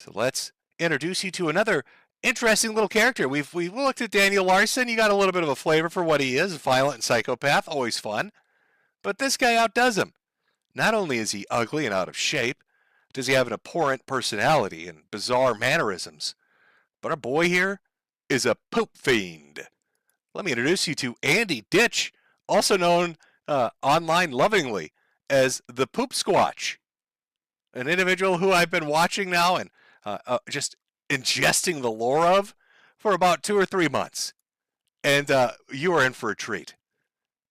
So let's introduce you to another interesting little character. We've looked at Daniel Larson. You got a little bit of a flavor for what he is, a violent and psychopath, always fun. But this guy outdoes him. Not only is he ugly and out of shape, does he have an abhorrent personality and bizarre mannerisms, but our boy here is a poop fiend. Let me introduce you to Andy Ditch, also known online lovingly as the Poop Squatch, an individual who I've been watching now and just ingesting the lore of for about 2 or 3 months. And you are in for a treat.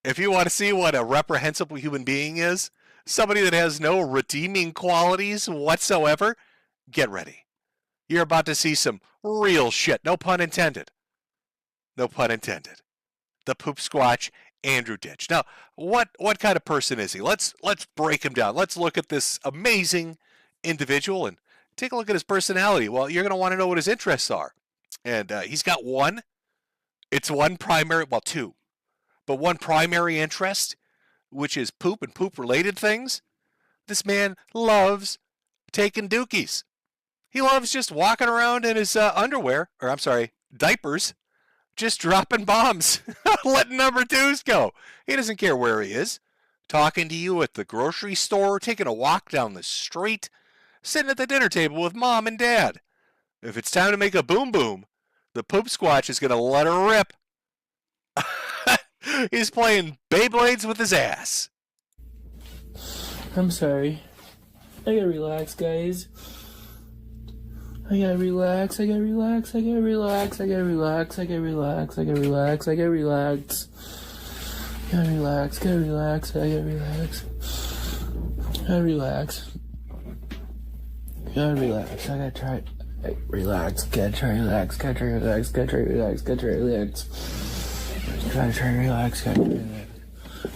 If you want to see what a reprehensible human being is, somebody that has no redeeming qualities whatsoever, get ready. You're about to see some real shit. No pun intended. No pun intended. The Poop Squatch, Andrew Ditch. Now, what kind of person is he? Let's break him down. Let's look at this amazing individual and take a look at his personality. Well, you're going to want to know what his interests are. And he's got one. It's one primary, well, two. But one primary interest, which is poop and poop-related things. This man loves taking dookies. He loves just walking around in his underwear, or I'm sorry, diapers, just dropping bombs, letting number twos go. He doesn't care where he is. Talking to you at the grocery store, taking a walk down the street, sitting at the dinner table with mom and dad. If it's time to make a boom boom, the Poop Squatch is going to let her rip. He's playing Beyblades with his ass. I'm sorry. I gotta relax, guys. I gotta relax, I gotta relax, I gotta relax, I gotta relax, I gotta relax, I gotta relax, I gotta relax. Gotta relax, gotta relax, I gotta relax. Gotta relax. Gotta relax, I gotta try. Relax, gotta try relax, gotta try relax, gotta try relax, gotta try relax. Gotta try relax, gotta try relax.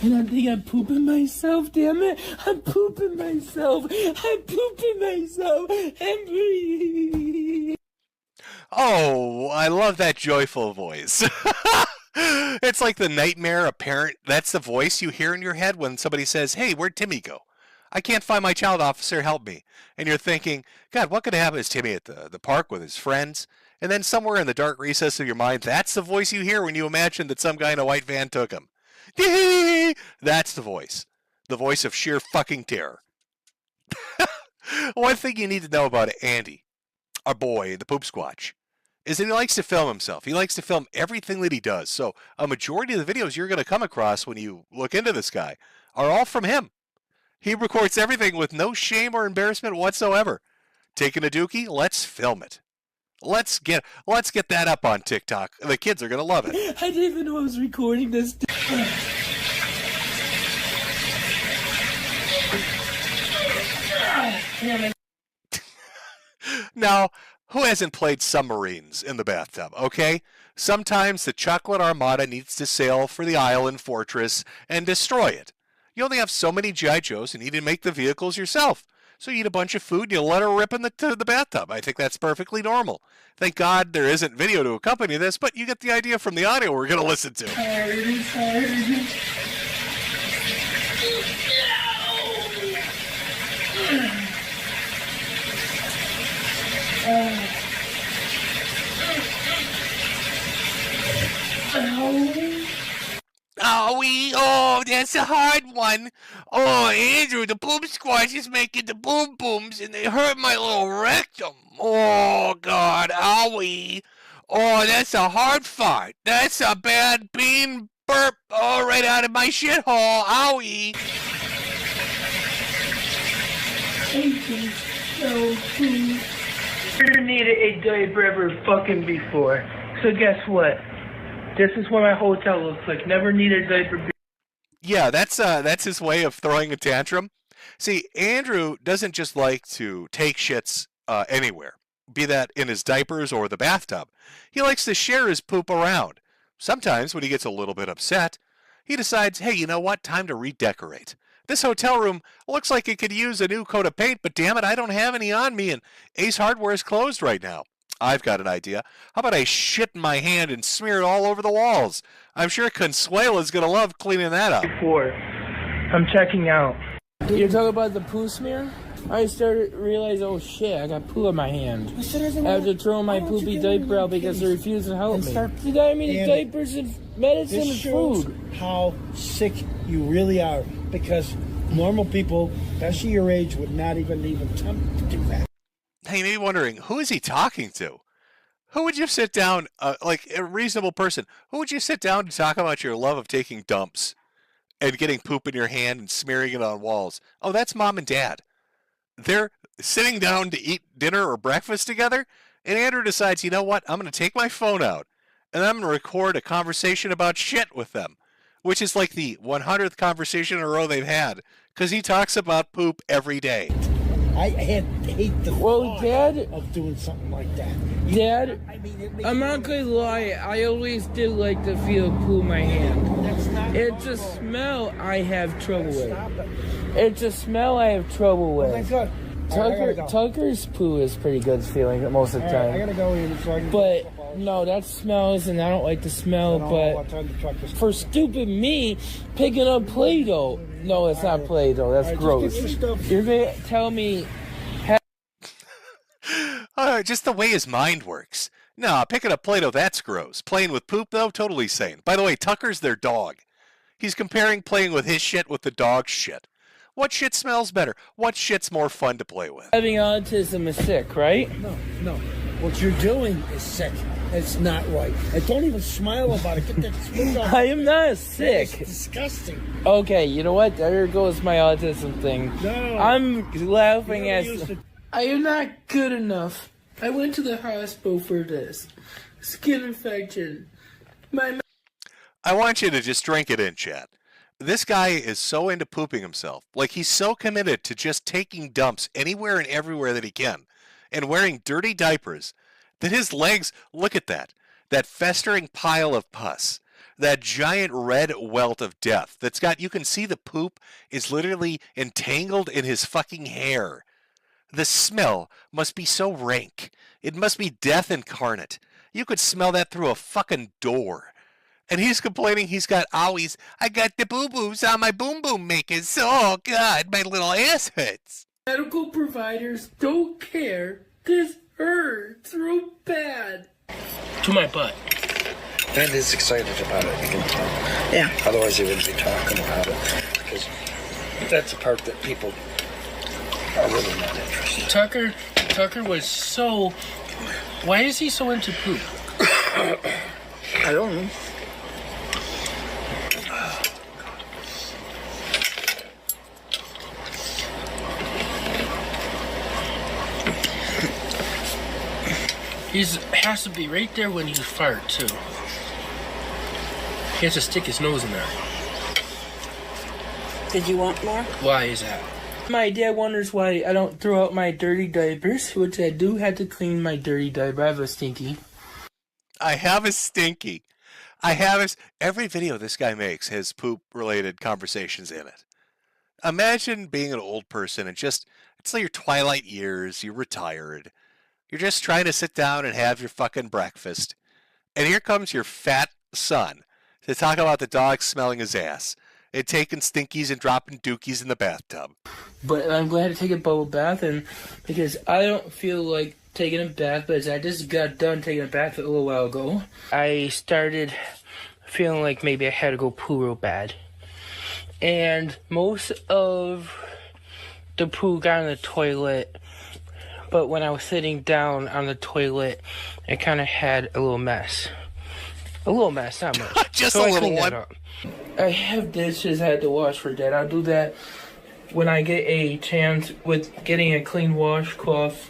And I think I'm pooping myself, damn it. I'm pooping myself. I'm pooping myself. I'm breathing. Oh, I love that joyful voice. It's like the nightmare of parent. That's the voice you hear in your head when somebody says, hey, where'd Timmy go? I can't find my child, officer, help me. And you're thinking, God, what could happen? Is Timmy at the park with his friends? And then somewhere in the dark recess of your mind, that's the voice you hear when you imagine that some guy in a white van took him. That's the voice of sheer fucking terror. One thing you need to know about Andy, our boy, the Poop Squatch, is that he likes to film himself. He likes to film everything that he does. So a majority of the videos you're going to come across when you look into this guy are all from him. He records everything with no shame or embarrassment whatsoever. Taking a dookie, let's film it. Let's get that up on TikTok. The kids are going to love it. I didn't even know I was recording this. Now, who hasn't played submarines in the bathtub, okay? Sometimes the chocolate armada needs to sail for the island fortress and destroy it. You only have so many G.I. Joes and you need to make the vehicles yourself. So you eat a bunch of food and you let her rip in the bathtub. I think that's perfectly normal. Thank God there isn't video to accompany this, but you get the idea from the audio we're going to listen to. Oh, that's a hard one. Oh, Andrew, the Poop Squatch is making the boom booms and they hurt my little rectum. Oh, God, owie. Oh, that's a hard fart. That's a bad bean burp. Oh, right out of my shithole. Owie. Never needed a diaper ever fucking before. So guess what? This is what my hotel looks like. Never needed a diaper. Yeah, that's his way of throwing a tantrum. See, Andrew doesn't just like to take shits anywhere, be that in his diapers or the bathtub. He likes to share his poop around. Sometimes when he gets a little bit upset, he decides, hey, you know what? Time to redecorate. This hotel room looks like it could use a new coat of paint, but damn it, I don't have any on me, and Ace Hardware is closed right now. I've got an idea. How about I shit in my hand and smear it all over the walls? I'm sure Consuela's going to love cleaning that up. I'm checking out. You're talking about the poo smear? I started to realize, oh shit, I got poo in my hand. I have to throw my poopy diaper out because they refuse to help me. You got me the diapers and medicine and food. How sick you really are, because normal people, especially your age, would not even attempt to do that. Hey, you may be wondering, who is he talking to? Who would you sit down, like a reasonable person, who would you sit down to talk about your love of taking dumps and getting poop in your hand and smearing it on walls? Oh, that's mom and dad. They're sitting down to eat dinner or breakfast together, and Andrew decides, you know what, I'm going to take my phone out, and I'm going to record a conversation about shit with them, which is like the 100th conversation in a row they've had, because he talks about poop every day. I hate the thought of doing something like that. Dad, I'm not gonna lie, I always did like to feel poo in my hand. It's a smell I have trouble with. It's a smell I have trouble with. Tucker's poo is pretty good feeling most of the time. I gotta go in so I can. But no, that smells, and I don't like the smell. But for stupid me, picking up Play-Doh. No, it's not Play-Doh. That's gross. You're gonna tell me. Just the way his mind works. No, picking up Play-Doh, that's gross. Playing with poop, though, totally sane. By the way, Tucker's their dog. He's comparing playing with his shit with the dog's shit. What shit smells better? What shit's more fun to play with? Having autism is sick, right? No. What you're doing is sick. It's not right. And don't even smile about it. Get that smooth off. I am not sick. It's disgusting. Okay, you know what? There goes my autism thing. No. I'm laughing at... I am not good enough. I went to the hospital for this. Skin infection. I want you to just drink it in, chat. This guy is so into pooping himself. Like, he's so committed to just taking dumps anywhere and everywhere that he can and wearing dirty diapers that his legs, look at that festering pile of pus, that giant red welt of death that's got, you can see the poop is literally entangled in his fucking hair. The smell must be so rank. It must be death incarnate. You could smell that through a fucking door. And he's complaining he's got owies. I got the boo-boos on my boom-boom makers. Oh, God, my little ass hurts. Medical providers don't care. This hurts real bad. To my butt. Ben is excited about it, you can tell. Yeah. Otherwise he wouldn't be talking about it. Because that's the part that people are really not interested in. Tucker was so... Why is he so into poop? I don't know. He has to be right there when you fart, too. He has to stick his nose in there. Did you want more? Why is that? My dad wonders why I don't throw out my dirty diapers, which I do have to clean my dirty diaper. I have a stinky. Every video this guy makes has poop-related conversations in it. Imagine being an old person and just, it's like your twilight years, you're retired. You're just trying to sit down and have your fucking breakfast. And here comes your fat son to talk about the dog smelling his ass and taking stinkies and dropping dookies in the bathtub. But I'm glad to take a bubble bath, and because I don't feel like taking a bath, but I just got done taking a bath a little while ago. I started feeling like maybe I had to go poo real bad. And most of the poo got in the toilet, but when I was sitting down on the toilet, it kind of had a little mess. A little mess, not much. Just so a little one. I have dishes I had to wash for Dad. I'll do that when I get a chance with getting a clean washcloth.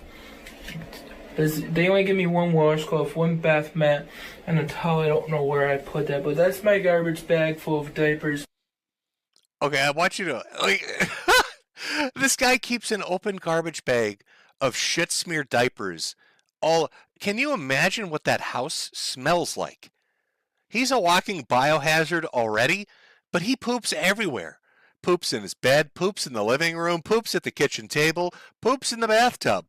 They only give me one washcloth, one bath mat, and a towel. I don't know where I put that, but that's my garbage bag full of diapers. Okay, I want you to... This guy keeps an open garbage bag of shit-smeared diapers. Can you imagine what that house smells like? He's a walking biohazard already, but he poops everywhere. Poops in his bed, poops in the living room, poops at the kitchen table, poops in the bathtub.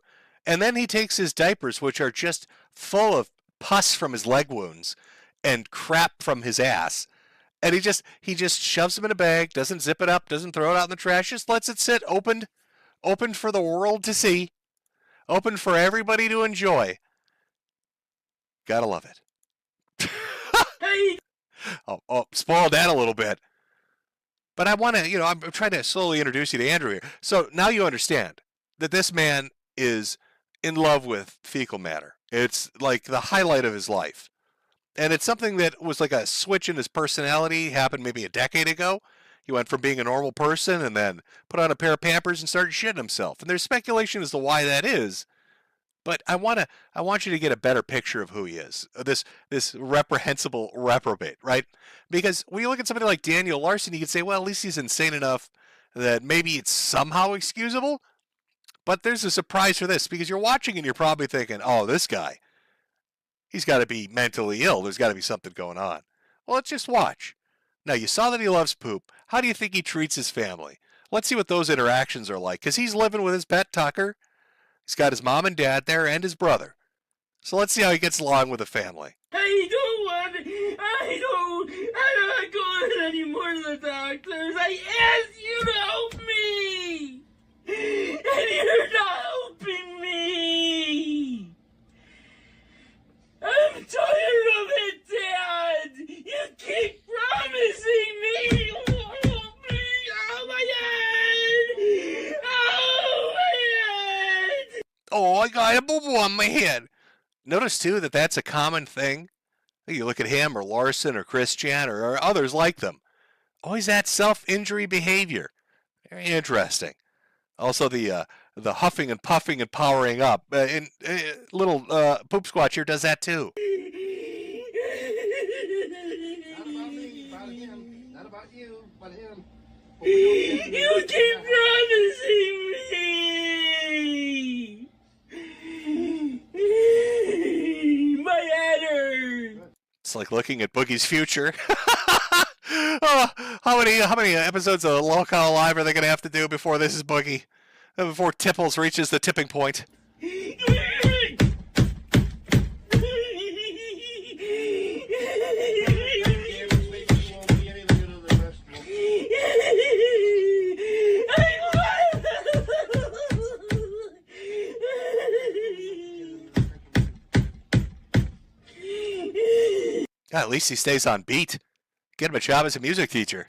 And then he takes his diapers, which are just full of pus from his leg wounds and crap from his ass, and he just shoves them in a bag, doesn't zip it up, doesn't throw it out in the trash, just lets it sit opened open for the world to see, open for everybody to enjoy. Gotta love it. Hey. Oh, spoiled that a little bit. But I want to, I'm trying to slowly introduce you to Andrew here. So now you understand that this man is in love with fecal matter. It's like the highlight of his life. And it's something that was like a switch in his personality, happened maybe a decade ago. He went from being a normal person and then put on a pair of Pampers and started shitting himself. And there's speculation as to why that is. But I want you to get a better picture of who he is. This reprehensible reprobate, right? Because when you look at somebody like Daniel Larson, you can say, well, at least he's insane enough that maybe it's somehow excusable. But there's a surprise for this, because you're watching and you're probably thinking, oh, this guy, he's got to be mentally ill. There's got to be something going on. Well, let's just watch. Now, you saw that he loves poop. How do you think he treats his family? Let's see what those interactions are like, because he's living with his pet Tucker. He's got his mom and dad there and his brother. So let's see how he gets along with the family. I'm not going anymore to the doctors. I asked you to help me. And you're not helping me. I'm tired of it, Dad. You keep promising me. Oh, my head. Oh, my head. Oh, I got a boo-boo on my head. Notice, too, that that's a common thing. You look at him or Larson or Christian or others like them. Always that self-injury behavior. Very interesting. Also, the huffing and puffing and powering up. Little Poop Squatch here does that, too. Not about me, about him. Not about you, but him. You keep promising me. My head hurts. It's like looking at Boogie's future. Oh, how many episodes of Locale Live are they going to have to do before this is Boogie? Before Tipples reaches the tipping point? God, at least he stays on beat. Get him a job as a music teacher.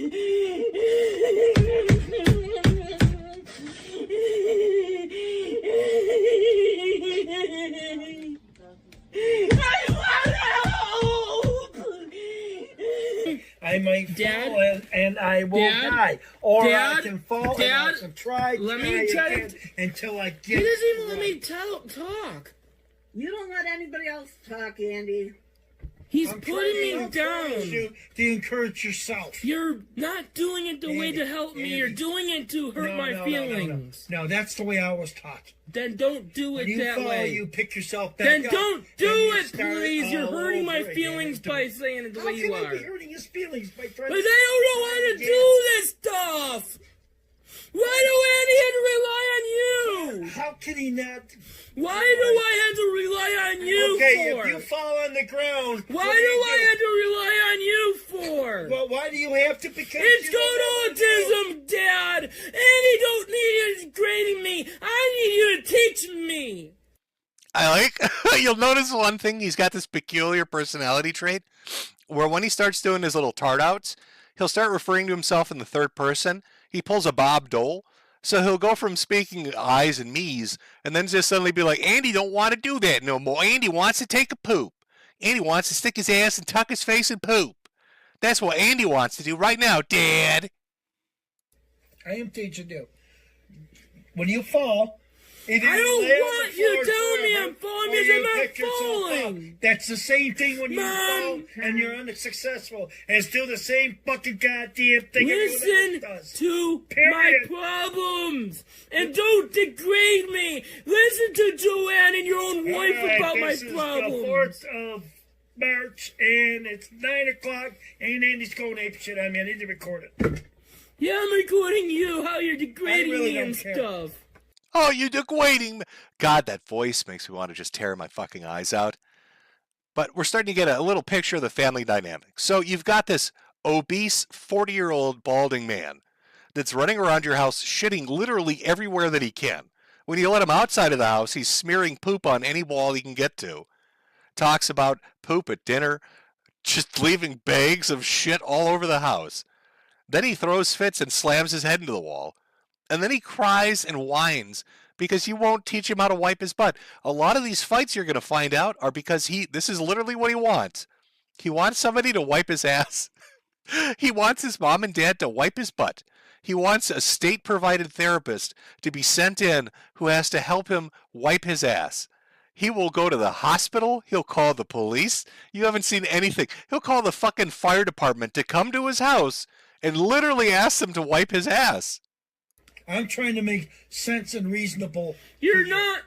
I might Dad? fall and I will Dad? die. Or Dad? I can fall Dad? and I can try Let me try again to- until I get He doesn't even let right. me talk. You don't let anybody else talk, Andy. He's I'm putting trying me to encourage down. you to encourage yourself. You're not doing it the way Andy, to help me. Andy. You're doing it to hurt my feelings. No, that's the way I was taught. Then don't do When it you that fall, way. you pick yourself back Then up. don't do and you it, start please. You're all hurting my over again. feelings by saying it the How way can you I be are. hurting his feelings by trying But to... I don't know how to do this stuff. Why do Andy have to rely on you? How can he not... Why do I have to rely on you Okay, for? if you fall on the ground... Why what do you I have to rely on you for? Well, why do you have to? Because It's you called don't autism, Dad. Andy don't need you grading me. I need you to teach me. I like, you'll notice one thing, he's got this peculiar personality trait where when he starts doing his little tart outs, he'll start referring to himself in the third person. He pulls a Bob Dole. So he'll go from speaking I's and me's and then just suddenly be like, Andy don't want to do that no more. Andy wants to take a poop. Andy wants to stick his ass and tuck his face and poop. That's what Andy wants to do right now, Dad. I am teaching you. When you fall... I don't want you telling me I'm falling because I'm not falling. That's the same thing when you Mom. fall and you're unsuccessful. And it's still the same fucking goddamn thing Listen everyone else does. to my Period. problems and don't degrade me. Listen to Joanne and your own wife Alright, about my this is problems. the 4th of March, and it's 9 o'clock, and Andy's going ape shit on me. I need to record it. Yeah, I'm recording you, how you're degrading I really me and don't care. stuff. Oh, you degrading me. God, that voice makes me want to just tear my fucking eyes out. But we're starting to get a little picture of the family dynamic. So you've got this obese 40-year-old balding man that's running around your house shitting literally everywhere that he can. When you let him outside of the house, he's smearing poop on any wall he can get to. Talks about poop at dinner, just leaving bags of shit all over the house. Then he throws fits and slams his head into the wall. And then he cries and whines because you won't teach him how to wipe his butt. A lot of these fights you're going to find out are because this is literally what he wants. He wants somebody to wipe his ass. He wants his mom and dad to wipe his butt. He wants a state-provided therapist to be sent in who has to help him wipe his ass. He will go to the hospital. He'll call the police. You haven't seen anything. He'll call the fucking fire department to come to his house and literally ask them to wipe his ass. I'm trying to make sense and reasonable. You're not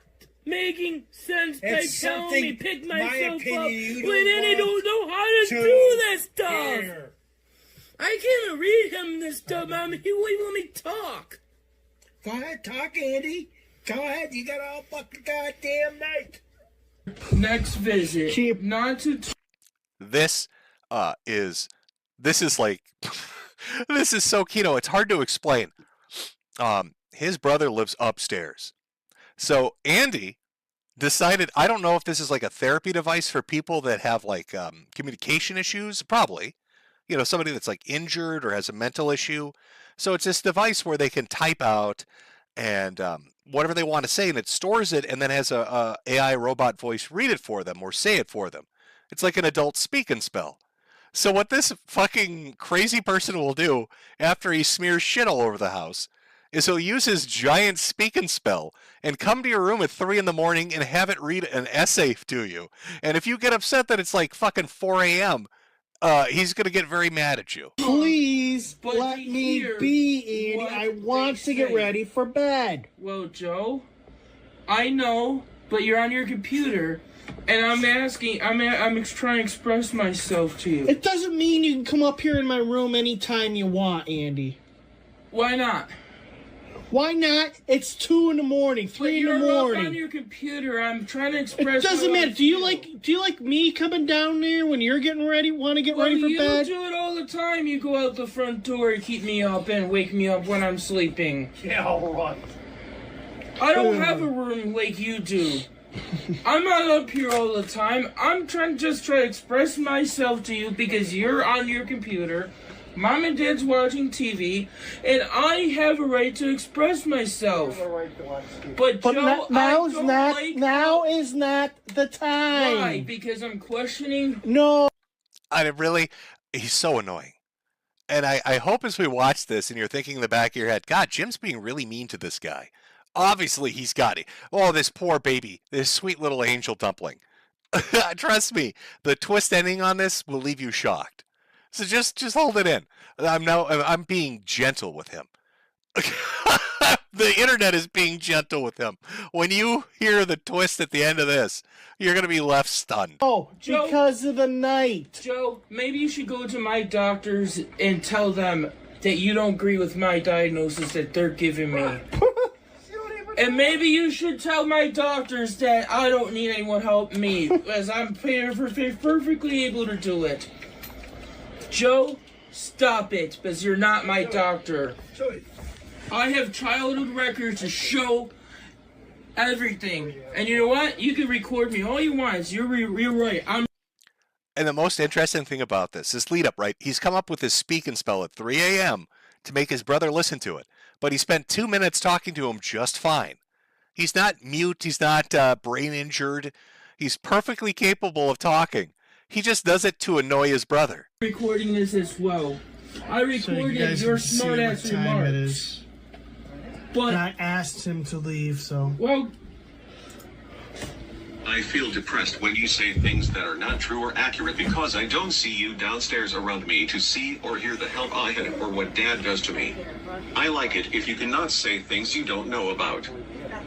making sense by telling me pick myself up when I don't know how to do this stuff. Hear. I can't read him this stuff, Mom. He won't even let me talk. Go ahead, talk, Andy. Go ahead. You got all fucking goddamn night. Next visit. Keep not to. This is like this is so Kino. It's hard to explain. His brother lives upstairs, so Andy decided. I don't know if this is like a therapy device for people that have like communication issues. Probably. Somebody that's like injured or has a mental issue. So it's this device where they can type out and whatever they want to say, and it stores it and then has a AI robot voice read it for them or say it for them. It's like an adult speak and spell. So what this fucking crazy person will do after he smears shit all over the house is he'll use his giant speak and spell and come to your room at 3 a.m. and have it read an essay to you. And if you get upset that it's like fucking 4 a.m., he's going to get very mad at you. Please let me be, Andy. I want to get ready for bed. Well, Joe, I know, but you're on your computer, and I'm trying to express myself to you. It doesn't mean you can come up here in my room anytime you want, Andy. Why not? Why not? It's 2 in the morning, 3 in the morning. You're up on your computer. I'm trying to express. It doesn't matter. Do you like me coming down there when you're getting ready? Want to get ready for bed? You do it all the time. You go out the front door and keep me up and wake me up when I'm sleeping. Yeah, all right. I don't have a room like you do. I'm not up here all the time. I'm trying to express myself to you because you're on your computer. Mom and Dad's watching TV, and I have a right to express myself. But Joe, now is not the time. Why? Because I'm questioning. No. He's so annoying. And I hope as we watch this and you're thinking in the back of your head, God, Jim's being really mean to this guy. Obviously, he's got it. Oh, this poor baby, this sweet little angel dumpling. Trust me, the twist ending on this will leave you shocked. So just hold it in. I'm being gentle with him. The internet is being gentle with him. When you hear the twist at the end of this, you're going to be left stunned. Oh, Joe, because of the night. Joe, maybe you should go to my doctors and tell them that you don't agree with my diagnosis that they're giving me. And maybe you should tell my doctors that I don't need anyone help me, as I'm perfectly able to do it. Joe, stop it, because you're not my doctor. I have childhood records to show everything. And you know what? You can record me all you want. You're right. And the most interesting thing about this lead up, right? He's come up with his speak and spell at 3 a.m. to make his brother listen to it. But he spent 2 minutes talking to him just fine. He's not mute. He's not brain injured. He's perfectly capable of talking. He just does it to annoy his brother. Recording this as well. I recorded your smart ass remarks. It is. But I asked him to leave, so. Well, I feel depressed when you say things that are not true or accurate because I don't see you downstairs around me to see or hear the help I had or what Dad does to me. I like it if you cannot say things you don't know about.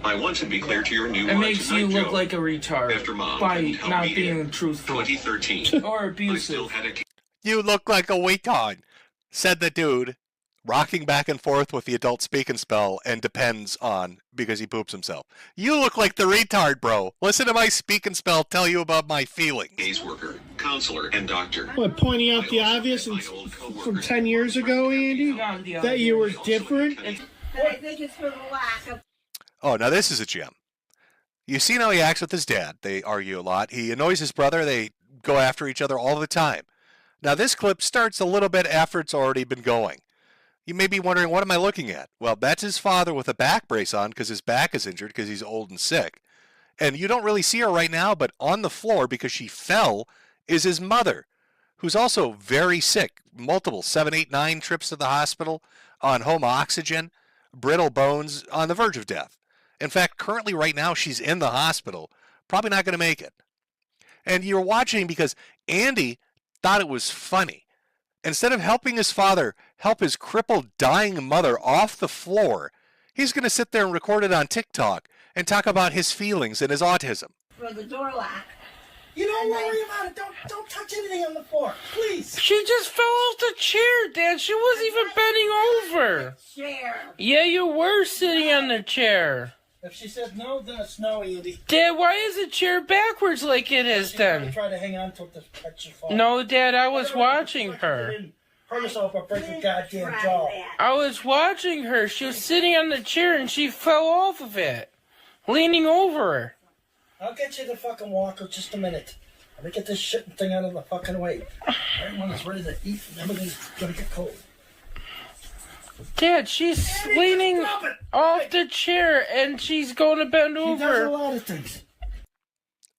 I want to be clear to your new it makes tonight, you look Joe. like a retard After Mom by couldn't help not me being in truthful 2013. or I still abusive. had a You look like a retard, said the dude, rocking back and forth with the adult speak and spell and depends on because he poops himself. You look like the retard, bro. Listen to my speak and spell tell you about my feelings. case worker. counselor, and doctor. What, pointing out the obvious from 10 years ago, Andy? That you were different? And I think it's for the lack of. Oh, now this is a gem. You've seen how he acts with his dad. They argue a lot. He annoys his brother. They go after each other all the time. Now this clip starts a little bit after it's already been going. You may be wondering, what am I looking at? Well, that's his father with a back brace on because his back is injured because he's old and sick. And you don't really see her right now, but on the floor because she fell is his mother, who's also very sick. Multiple 7, 8, 9 trips to the hospital, on home oxygen, brittle bones, on the verge of death. In fact, currently right now she's in the hospital, probably not going to make it. And you're watching because Andy thought it was funny. Instead of helping his father help his crippled, dying mother off the floor, he's going to sit there and record it on TikTok and talk about his feelings and his autism. For the door lock. You don't worry about it. Don't touch anything on the floor, please. She just fell off the chair, Dad. She wasn't even bending over. Chair. Yeah, you were sitting on the chair. If she says no, then it's no, Andy. Dad, why is the chair backwards like it is then? Try to hang on to it to catch your fall. No, Dad, I was watching her. Hurt yourself or break your goddamn jaw. I was watching her. She was sitting on the chair and she fell off of it, leaning over her. I'll get you the fucking walker just a minute. Let me get this shit thing out of the fucking way. Everyone is ready to eat and everything's gonna get cold. Dad, she's leaning off the chair and she's going to bend over. She does a lot of things.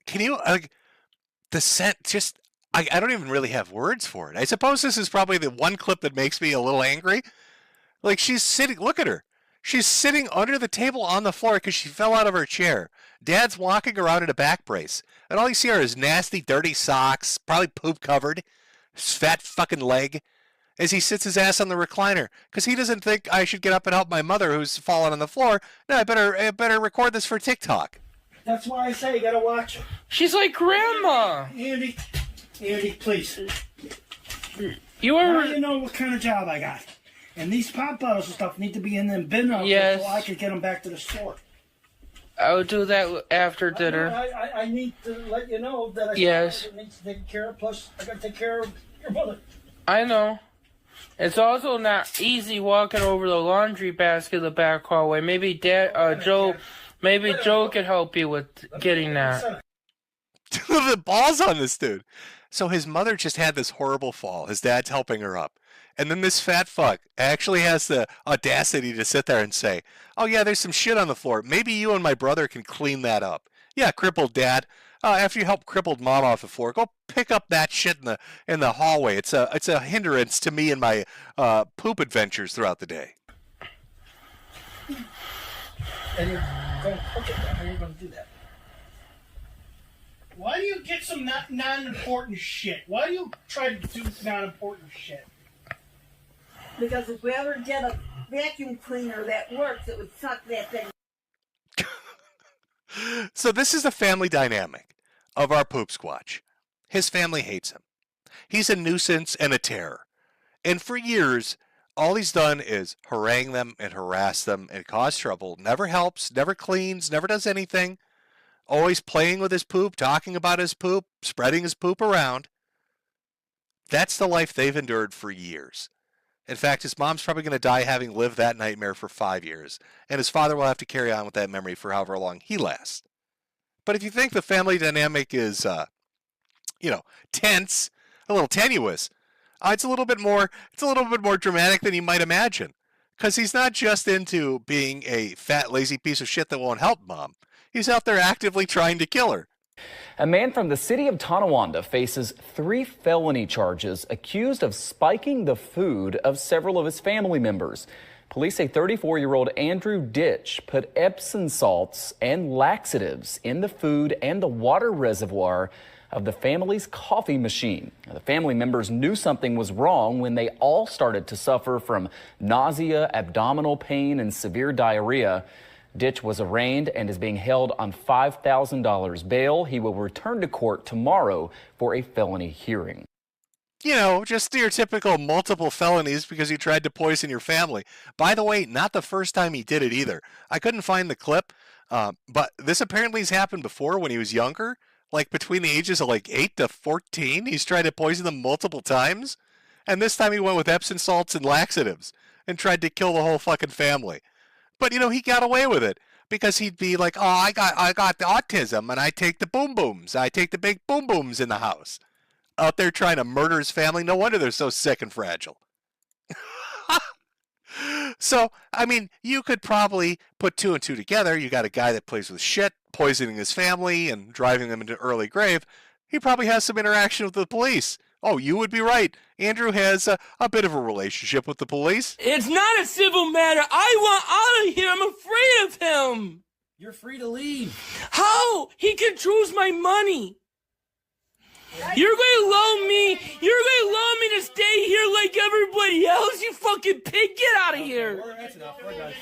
Can you, the scent just, I don't even really have words for it. I suppose this is probably the one clip that makes me a little angry. Like, she's sitting, look at her. She's sitting under the table on the floor because she fell out of her chair. Dad's walking around in a back brace. And all you see are his nasty, dirty socks, probably poop covered, his fat fucking leg, as he sits his ass on the recliner. Because he doesn't think I should get up and help my mother who's fallen on the floor. No, I better record this for TikTok. That's why I say you gotta watch her. She's like Grandma. Andy, please. You were... Now you know what kind of job I got. And these pop bottles and stuff need to be in them bin up Yes. so I can get them back to the store. I will do that after dinner. I need to let you know that I Yes. need to take care of. Plus, I got to take care of your mother. I know. It's also not easy walking over the laundry basket in the back hallway. Maybe Joe could help you with getting that. The balls on this dude. So his mother just had this horrible fall. His dad's helping her up. And then this fat fuck actually has the audacity to sit there and say, oh yeah, there's some shit on the floor. Maybe you and my brother can clean that up. Yeah, crippled dad. After you help crippled mom off the floor, go pick up that shit in the hallway. It's a hindrance to me and my poop adventures throughout the day. And you're going to cook it. How are you going to do that? Why do you get some non-important shit? Why do you try to do non-important shit? Because if we ever get a vacuum cleaner that works, it would suck that thing. So this is the family dynamic of our poop squatch. His family hates him. He's a nuisance and a terror. And for years, all he's done is harangue them and harass them and cause trouble. Never helps, never cleans, never does anything. Always playing with his poop, talking about his poop, spreading his poop around. That's the life they've endured for years. In fact, his mom's probably going to die having lived that nightmare for 5 years, and his father will have to carry on with that memory for however long he lasts. But if you think the family dynamic is, tense, a little tenuous, it's a little bit more dramatic than you might imagine, because he's not just into being a fat, lazy piece of shit that won't help mom. He's out there actively trying to kill her. A man from the city of Tonawanda faces 3 felony charges accused of spiking the food of several of his family members. Police say 34-year-old Andrew Ditch put Epsom salts and laxatives in the food and the water reservoir of the family's coffee machine. Now, the family members knew something was wrong when they all started to suffer from nausea, abdominal pain, and severe diarrhea. Ditch was arraigned and is being held on $5,000 bail. He will return to court tomorrow for a felony hearing. You know, just your typical multiple felonies because you tried to poison your family. By the way, not the first time he did it either. I couldn't find the clip, but this apparently has happened before when he was younger. like between the ages of like 8 to 14. He's tried to poison them multiple times. And this time he went with Epsom salts and laxatives and tried to kill the whole fucking family. But, he got away with it because he'd be like, oh, I got the autism and I take the boom booms. I take the big boom booms in the house. Out there trying to murder his family. No wonder they're so sick and fragile. So, I mean, you could probably put 2 and 2 together. You got a guy that plays with shit, poisoning his family and driving them into early grave. He probably has some interaction with the police. Oh, you would be right. Andrew has a bit of a relationship with the police. It's not a civil matter. I want out of here. I'm afraid of him. You're free to leave. How? He controls my money. You're gonna allow me to stay here like everybody else, you fucking pig. Get out of here. That's enough. We're done.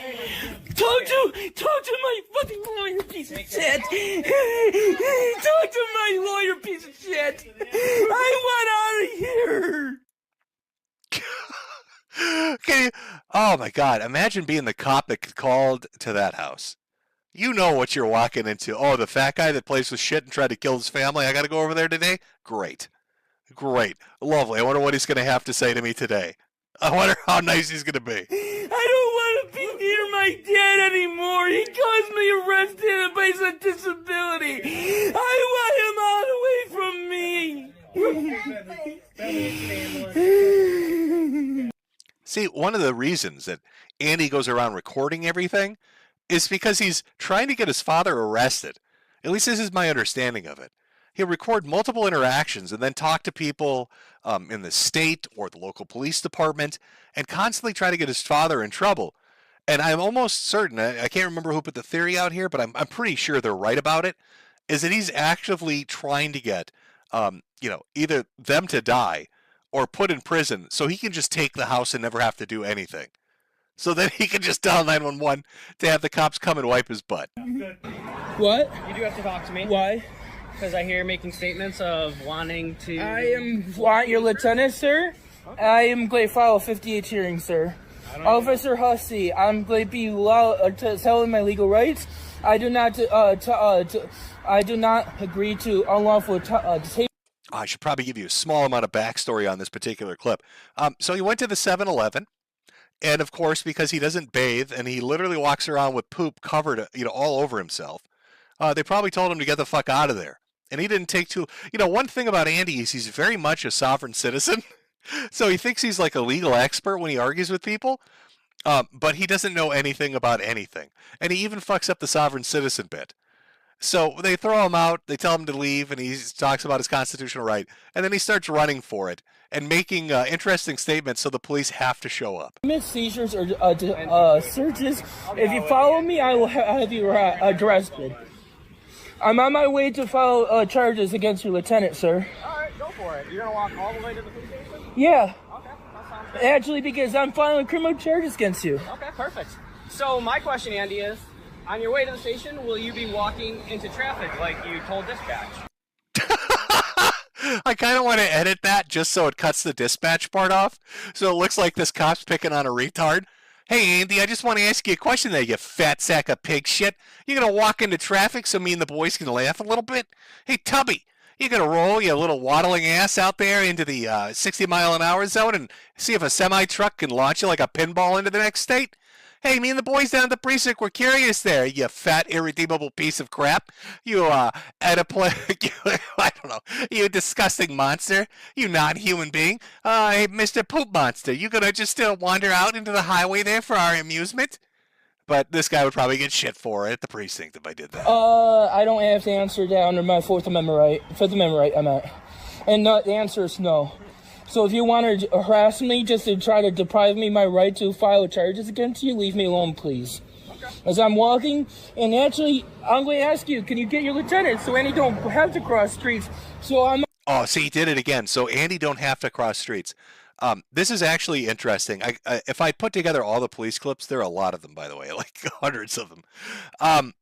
Talk to my fucking lawyer, piece of shit. Talk to my lawyer, piece of shit. I want out of here. Oh my God, imagine being the cop that called to that house. You know what you're walking into. Oh, the fat guy that plays with shit and tried to kill his family. I got to go over there today? Great. Lovely. I wonder what he's going to have to say to me today. I wonder how nice he's going to be. I don't want to be near my dad anymore. He caused me arrested based on disability. I want him out away from me. See, one of the reasons that Andy goes around recording everything is because he's trying to get his father arrested. At least this is my understanding of it. He'll record multiple interactions and then talk to people in the state or the local police department and constantly try to get his father in trouble. And I'm almost certain, I can't remember who put the theory out here, but I'm pretty sure they're right about it, is that he's actively trying to get, either them to die or put in prison so he can just take the house and never have to do anything. So then he can just dial 911 to have the cops come and wipe his butt. What? You do have to talk to me. Why? Because I hear you're making statements of wanting to... I want your lieutenant, sir. Okay. I am going to file a 58 hearing, sir. Officer Hussey, I'm going to be telling my legal rights. I do not agree to unlawful detention. I should probably give you a small amount of backstory on this particular clip. So he went to the 7-Eleven. And of course, because he doesn't bathe and he literally walks around with poop covered, all over himself, they probably told him to get the fuck out of there. And he didn't take too. One thing about Andy is he's very much a sovereign citizen. So he thinks he's like a legal expert when he argues with people, but he doesn't know anything about anything. And he even fucks up the sovereign citizen bit. So they throw him out, they tell him to leave, and he talks about his constitutional right. And then he starts running for it and making interesting statements so the police have to show up. Seizures or searches. If you follow me, I will have you arrested. I'm on my way to file charges against your lieutenant, sir. All right, go for it. You're going to walk all the way to the police station? Yeah. Okay, that sounds good. Actually, because I'm filing criminal charges against you. Okay, perfect. So my question, Andy, is, on your way to the station, will you be walking into traffic like you told dispatch? I kind of want to edit that just so it cuts the dispatch part off. So it looks like this cop's picking on a retard. Hey, Andy, I just want to ask you a question there, you fat sack of pig shit. You going to walk into traffic so me and the boys can laugh a little bit? Hey, Tubby, you going to roll your little waddling ass out there into the 60-mile-an-hour zone and see if a semi-truck can launch you like a pinball into the next state? Hey, me and the boys down at the precinct were curious there, you fat, irredeemable piece of crap. You, I don't know, you disgusting monster. You non-human being. Hey, Mr. Poop Monster, you gonna just wander out into the highway there for our amusement? But this guy would probably get shit for it at the precinct if I did that. I don't have to answer that under my Fifth Amendment right, I meant. And the answer is no. So if you want to harass me just to try to deprive me my right to file charges against you, leave me alone, please. Okay. As I'm walking, and actually, I'm going to ask you, can you get your lieutenant so Andy don't have to cross streets? So I'm... Oh, see, he did it again. So Andy don't have to cross streets. This is actually interesting. If I put together all the police clips, there are a lot of them, by the way, like hundreds of them.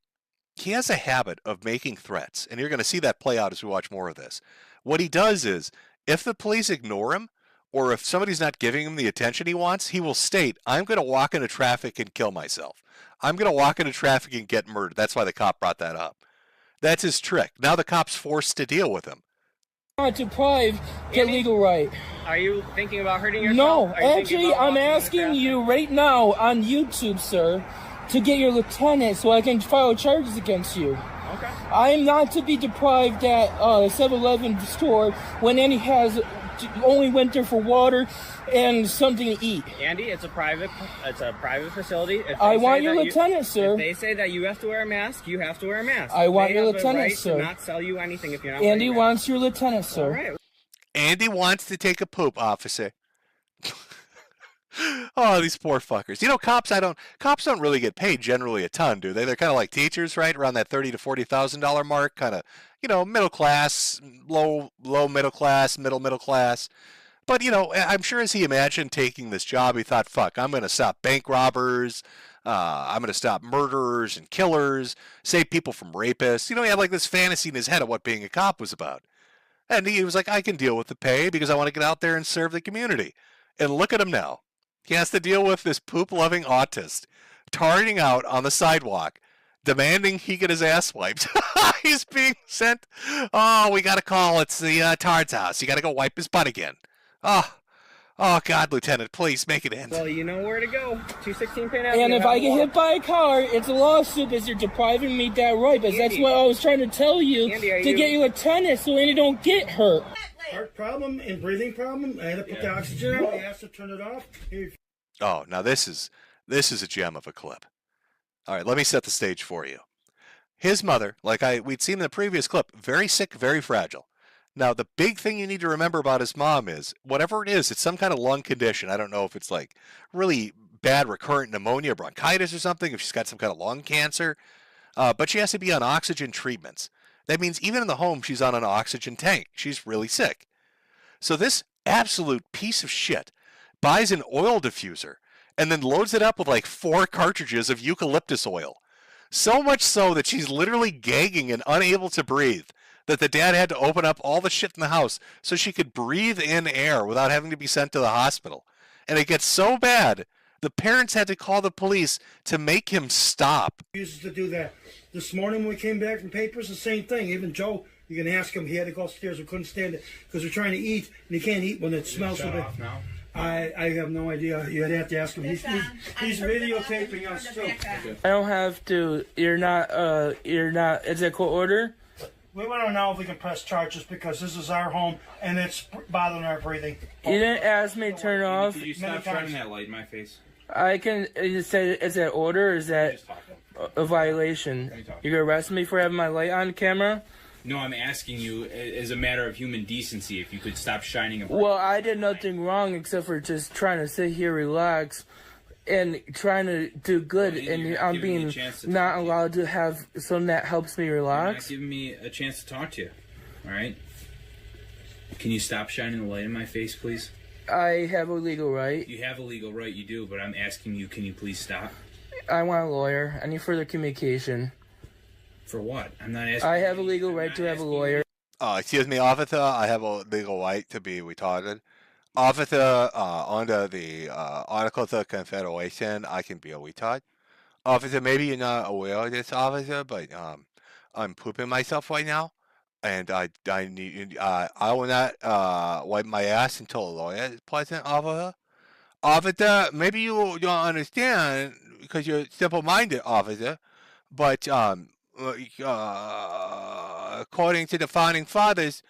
He has a habit of making threats, and you're going to see that play out as we watch more of this. What he does is, if the police ignore him, or if somebody's not giving him the attention he wants, he will state, I'm going to walk into traffic and kill myself. I'm going to walk into traffic and get murdered. That's why the cop brought that up. That's his trick. Now the cop's forced to deal with him. Not deprive the legal right. Are you thinking about hurting yourself? No, Are you thinking actually, about I'm walking into asking traffic? you right now on YouTube, sir, to get your lieutenant so I can file charges against you. Okay. I am not to be deprived at a 7-Eleven store when Andy has only went there for water and something to eat. Andy, it's a private facility. If I they want say your that lieutenant, sir. If they say that you have to wear a mask, you have to wear a mask. I want They your have the lieutenant, right sir. To not sell you anything if you're not Andy wearing a wants your lieutenant, sir. All right. Andy wants to take a poop, officer. Oh, these poor fuckers. You know, cops don't really get paid generally a ton, do they? They're kind of like teachers, right? Around that $30,000 to $40,000 mark, kind of, middle class, low middle class, middle class. But, I'm sure as he imagined taking this job, he thought, fuck, I'm going to stop bank robbers. I'm going to stop murderers and killers, save people from rapists. He had like this fantasy in his head of what being a cop was about. And he was like, I can deal with the pay because I want to get out there and serve the community. And look at him now. He has to deal with this poop-loving autist targeting out on the sidewalk, demanding he get his ass wiped. He's being sent. Oh, we got a call. It's the Tard's house. You got to go wipe his butt again. Oh, God, Lieutenant, please make it end. Well, you know where to go. 216 Penn Avenue. And if I get hit by a car, it's a lawsuit because you're depriving me that right. But that's what I was trying to tell you to get your lieutenant so Andy don't get hurt. Heart problem and breathing problem. I had to put the oxygen out. I asked to turn it off. Oh, now this is a gem of a clip. All right, let me set the stage for you. His mother, like we'd seen in the previous clip, very sick, very fragile. Now, the big thing you need to remember about his mom is, whatever it is, it's some kind of lung condition. I don't know if it's like really bad recurrent pneumonia, bronchitis or something, if she's got some kind of lung cancer. But she has to be on oxygen treatments. That means even in the home, she's on an oxygen tank. She's really sick. So this absolute piece of shit buys an oil diffuser and then loads it up with like 4 cartridges of eucalyptus oil. So much so that she's literally gagging and unable to breathe, that the dad had to open up all the shit in the house so she could breathe in air without having to be sent to the hospital. And it gets so bad, the parents had to call the police to make him stop. He uses to do that. This morning when we came back from papers, the same thing. Even Joe, you can ask him, he had to go upstairs. We couldn't stand it because we're trying to eat, and he can't eat when it smells so bad. I have no idea. You'd have to ask him. He's videotaping us too. I don't have to. You're not. Is it court order? We want to know if we can press charges because this is our home and it's bothering our breathing. You didn't ask me to turn it off. Could you stop shining that light in my face? I can. Is that order or is that a violation? You're gonna arrest me for having my light on camera? No, I'm asking you as a matter of human decency if you could stop shining a bright. Well, I did nothing wrong except for just trying to sit here, relax, and trying to do good, and I'm being not allowed to have something that helps me relax. You're not giving me a chance to talk to you, all right? Can you stop shining the light in my face, please? I have a legal right. You have a legal right, you do, but I'm asking you, can you please stop? I want a lawyer. Any further communication? For what? I'm not asking. I have a legal right to have a lawyer. Excuse me, officer, I have a legal right to be retarded. Officer, under the Articles of Confederation, I can be a retard. Officer, maybe you're not aware of this, officer, but I'm pooping myself right now, and I need I will not wipe my ass until a lawyer is present, officer. Officer, maybe you don't understand because you're simple-minded, officer, but according to the founding fathers,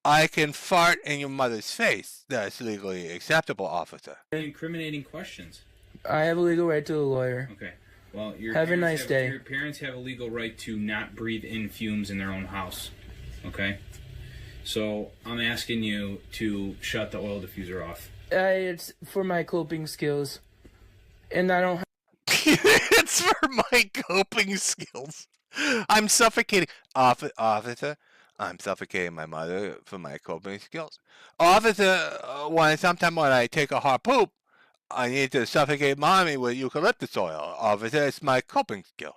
I can fart in your mother's face. That's legally acceptable, officer. Incriminating questions. I have a legal right to a lawyer. Okay. Well, have a nice day. Your parents have a legal right to not breathe in fumes in their own house. Okay? So I'm asking you to shut the oil diffuser off. It's for my coping skills. And I don't It's for my coping skills. I'm suffocating. Officer, I'm suffocating my mother for my coping skills. Officer, sometime when I take a hard poop, I need to suffocate mommy with eucalyptus oil. Officer, it's my coping skill.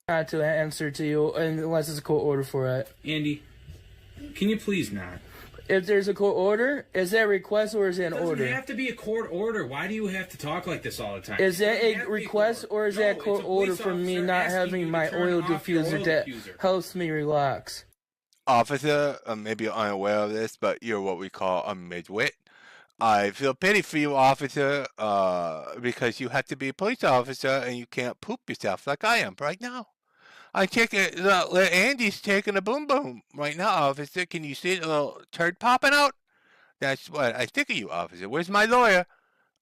Not to answer to you unless it's a court order for it. Andy, can you please not? If there's a court order, is that a request or is it an It doesn't order? have to be a court order. Why do you have to talk like this all the time? Is that It doesn't a have to be request court or is order. that a No, court it's a police order for me officer not asking having you to my turn oil off your diffuser oil that diffuser. helps me relax? Officer, maybe you're unaware of this, but you're what we call a midwit. I feel pity for you, officer, because you have to be a police officer and you can't poop yourself like I am right now. I take it. Andy's taking a boom boom right now, officer. Can you see the little turd popping out? That's what I think of you, officer. Where's my lawyer?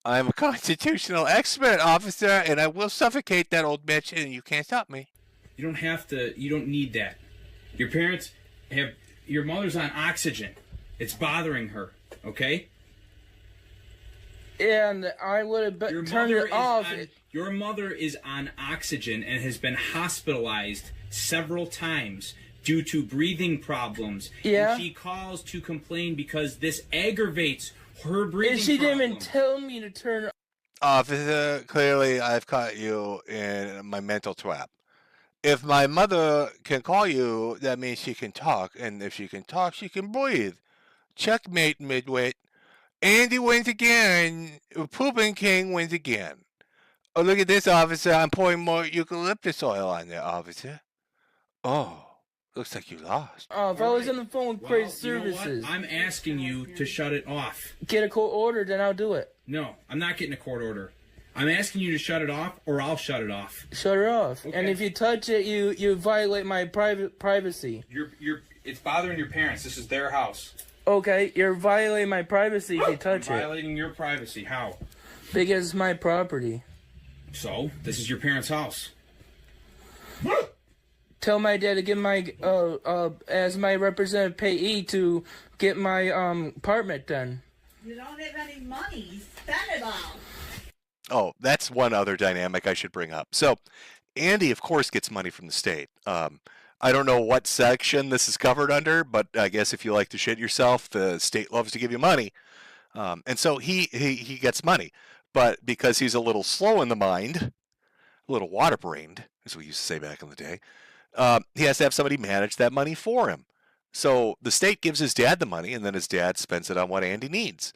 I'm a constitutional expert, officer, and I will suffocate that old bitch, and you can't stop me. You don't have to. You don't need that. Your parents have. Your mother's on oxygen. It's bothering her. Okay. And I would have turned it off. Your mother is on oxygen and has been hospitalized several times due to breathing problems. Yeah. And she calls to complain because this aggravates her breathing And she didn't even problems. tell me to turn it Officer, clearly I've caught you in my mental trap. If my mother can call you, that means she can talk, and if she can talk, she can breathe. Checkmate, midwit. Andy wins again. Pooping King wins again. Oh, look at this, officer. I'm pouring more eucalyptus oil on there, officer. Oh, looks like you lost. off. I was on the phone with Well, Crazy you know what? Services. I'm asking you to shut it off. Get a court order, then I'll do it. No, I'm not getting a court order. I'm asking you to shut it off, or I'll shut it off. Shut her off. Okay. And if you touch it, you violate my privacy. It's bothering your parents. This is their house. Okay, you're violating my privacy if you touch it. Violating your privacy. How? Because it's my property. So, this is your parents' house. Tell my dad to get my as my representative payee to get my apartment done. You don't have any money. Spend it all. Oh, that's one other dynamic I should bring up. So, Andy, of course, gets money from the state. I don't know what section this is covered under, but I guess if you like to shit yourself, the state loves to give you money. And so he gets money. But because he's a little slow in the mind, a little water-brained, as we used to say back in the day, he has to have somebody manage that money for him. So the state gives his dad the money, and then his dad spends it on what Andy needs.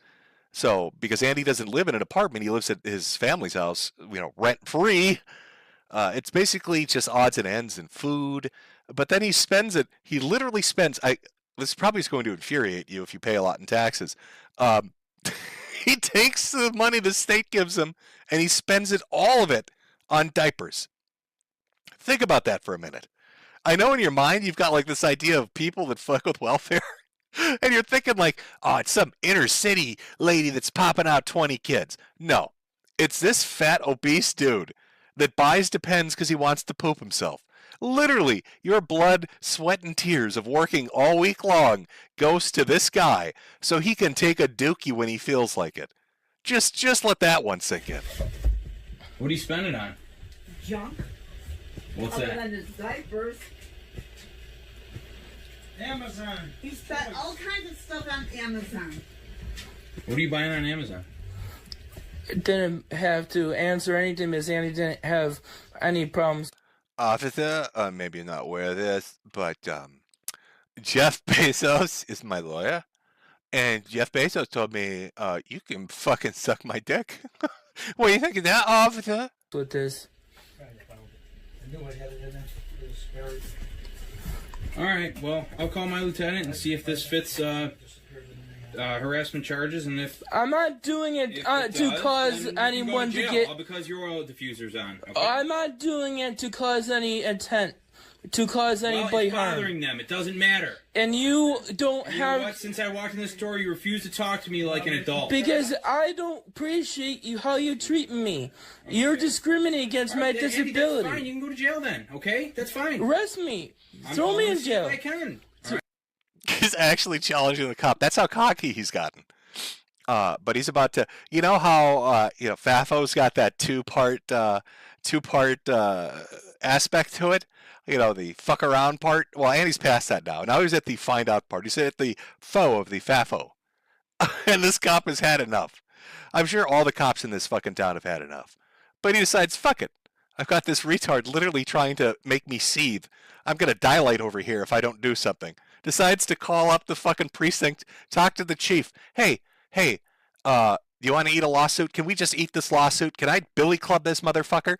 So because Andy doesn't live in an apartment, he lives at his family's house, rent-free. It's basically just odds and ends and food. But then he spends it. He literally spends. This probably is going to infuriate you if you pay a lot in taxes. He takes the money the state gives him and he spends all of it on diapers. Think about that for a minute. I know in your mind you've got like this idea of people that fuck with welfare. And you're thinking like, oh, it's some inner city lady that's popping out 20 kids. No, it's this fat, obese dude that buys Depends because he wants to poop himself. Literally, your blood, sweat, and tears of working all week long goes to this guy so he can take a dookie when he feels like it. Just let that one sink in. What do you spend it on? Junk. What's Other that? than his diapers. Amazon. He spent all kinds of stuff on Amazon. What are you buying on Amazon? Didn't have to answer anything because Andy didn't have any problems. Officer, maybe you're not aware of this, but Jeff Bezos is my lawyer. And Jeff Bezos told me, you can fucking suck my dick. What do you think of that, officer? With this. I knew I had it in there. It was scary. All right. Well, I'll call my lieutenant and see if this fits harassment charges, and if I'm not doing it, it to does, cause then anyone you to can go to jail, get. all because your oil diffuser's on. Okay? I'm not doing it to cause any intent to cause anybody it's harm. bothering them. It doesn't matter. And you don't You know have. what? Since I walked in the store, you refuse to talk to me like an adult. Because I don't appreciate you how you treat me. You're discriminating against my Andy, disability. that's fine. You can go to jail then. Okay, that's fine. Arrest me. I'm Throw me going in to see jail. if I can. He's actually challenging the cop. That's how cocky he's gotten. But he's about to, you know how Fafo's got that two-part aspect to it. You know, the fuck around part. Well, Andy's past that now. Now he's at the find out part. He's at the foe of the Fafo. And this cop has had enough. I'm sure all the cops in this fucking town have had enough. But he decides, fuck it. I've got this retard literally trying to make me seethe. I'm going to dilate over here if I don't do something. decides to call up the fucking precinct, talk to the chief. Hey, do you want to eat a lawsuit? Can we just eat this lawsuit? Can I billy club this motherfucker?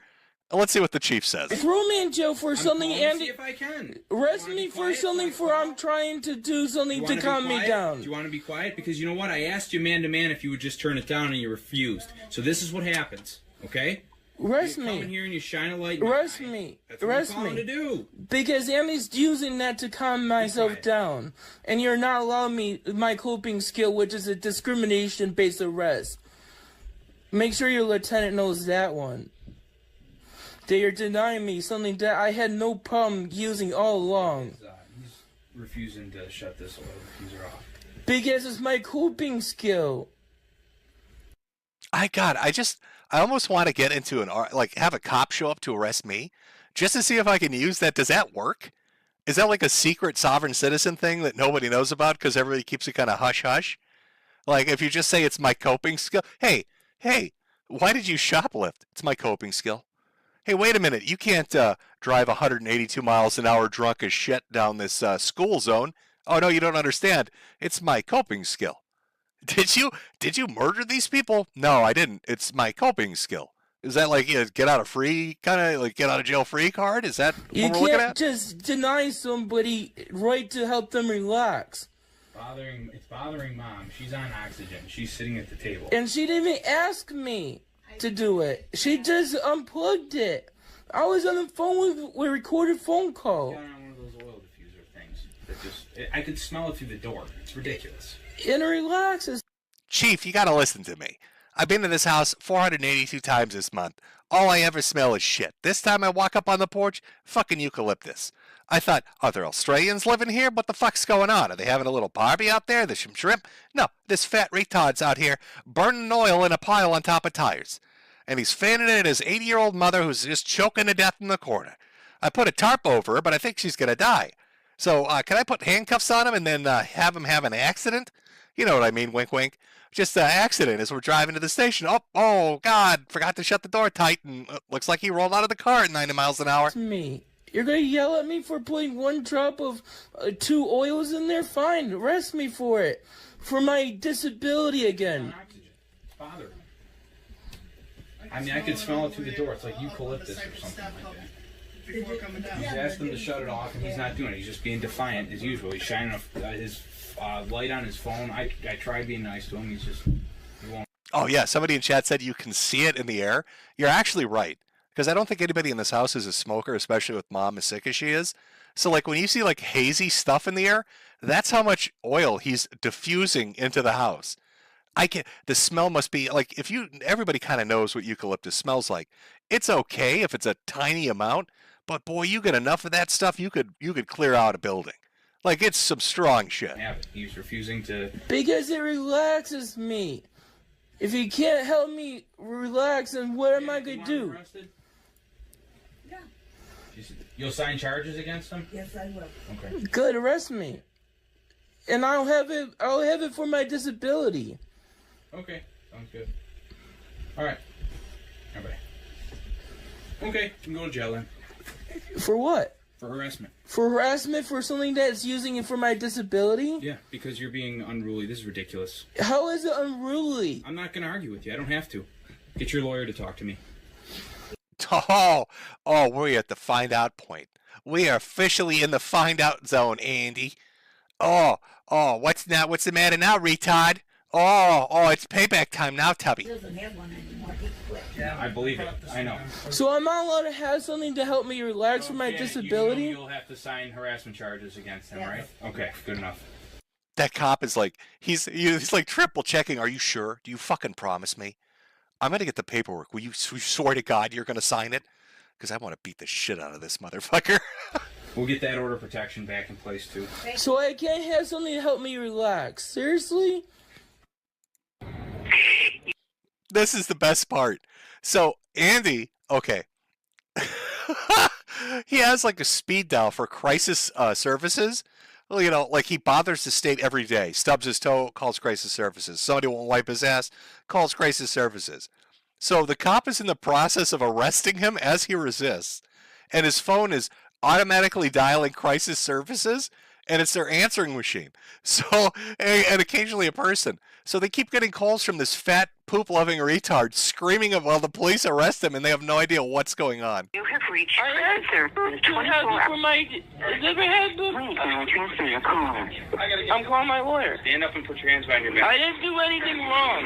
Let's see what the chief says. Throw me in jail for something, and Andy. see if I can. Arrest me for something for I'm trying to do something to calm me down. Do you want to be quiet? Because you know what? I asked you man to man if you would just turn it down, and you refused. So this is what happens, okay? Arrest you me. come in here and you shine a light. Arrest me. That's what Arrest I'm calling me. to do. Because Andy's using that to calm myself down, and you're not allowing me my coping skill, which is a discrimination-based arrest. Make sure your lieutenant knows that one. They are denying me something that I had no problem using all along. He's refusing to shut this oil diffuser off. Because it's my coping skill. I almost want to get into have a cop show up to arrest me just to see if I can use that. Does that work? Is that like a secret sovereign citizen thing that nobody knows about because everybody keeps it kind of hush-hush? Like if you just say it's my coping skill. Hey, why did you shoplift? It's my coping skill. Hey, wait a minute. You can't drive 182 miles an hour drunk as shit down this school zone. Oh, no, you don't understand. It's my coping skill. Did you murder these people? No, I didn't. It's my coping skill. Is that like get out of jail free card? Is that what we're looking at? You can't just deny somebody right to help them relax. It's bothering Mom. She's on oxygen. She's sitting at the table. And she didn't even ask me to do it. She just unplugged it. I was on the phone with a recorded phone call. Got on one of those oil diffuser things. I could smell it through the door. It's ridiculous. And it relaxes. Chief, you gotta listen to me. I've been to this house 482 times this month. All I ever smell is shit. This time I walk up on the porch, fucking eucalyptus. I thought, are there Australians living here? What the fuck's going on? Are they having a little barbie out there? There's some shrimp? No, this fat retard's out here burning oil in a pile on top of tires. And he's fanning it at his 80-year-old mother who's just choking to death in the corner. I put a tarp over her, but I think she's gonna die. So can I put handcuffs on him and then have him have an accident? You know what I mean, wink wink. Just an accident as we're driving to the station. Oh God, forgot to shut the door tight and looks like he rolled out of the car at 90 miles an hour. It's me. You're gonna yell at me for putting one drop of 2 oils in there? Fine, arrest me for it. For my disability again. It's bothering me. I mean, I could smell it through the door. It's like eucalyptus or something like that. He's asked him to shut it off, and he's not doing it. He's just being defiant as usual. He's shining his light on his phone. I tried being nice to him. He won't. Oh yeah, somebody in chat said you can see it in the air. You're actually right, because I don't think anybody in this house is a smoker, especially with Mom as sick as she is. So like when you see like hazy stuff in the air, that's how much oil he's diffusing into the house. The smell must be like everybody kind of knows what eucalyptus smells like. It's okay if it's a tiny amount, but boy, you get enough of that stuff, you could clear out a building. Like it's some strong shit. Yeah, he's refusing to. Because it relaxes me. If you can't help me relax, then what am I gonna do? Arrested? Yeah. You'll sign charges against him? Yes, I will. Okay. Good, arrest me. And I'll have it for my disability. Okay, sounds good. Alright. Everybody. Okay, you can go to jail then. For what? For harassment. For harassment for something that's using it for my disability? Yeah, because you're being unruly. This is ridiculous. How is it unruly? I'm not going to argue with you. I don't have to. Get your lawyer to talk to me. Oh, we're at the find out point. We are officially in the find out zone, Andy. Oh, what's the matter now, retard? Oh, it's payback time now, Tubby. He doesn't have one anymore. He quit. Yeah, I believe it. I know. So I'm not allowed to have something to help me relax for my disability? You'll have to sign harassment charges against him, right? Okay, good enough. That cop is like, he's like triple checking. Are you sure? Do you fucking promise me? I'm going to get the paperwork. Will you swear to God you're going to sign it? Because I want to beat the shit out of this motherfucker. We'll get that order of protection back in place, too. So I can't have something to help me relax? Seriously? This is the best part. So, Andy, okay. He has like a speed dial for crisis services. Well, you know, like he bothers the state every day. Stubs his toe, calls crisis services. Somebody won't wipe his ass, calls crisis services. So the cop is in the process of arresting him as he resists, and his phone is automatically dialing crisis services. and it's their answering machine. So, and occasionally a person. So they keep getting calls from this fat, poop-loving retard screaming while the police arrest him, and they have no idea what's going on. You have reached Spencer. 24 I'm calling my lawyer. Stand up and put your hands behind your back. I didn't do anything wrong.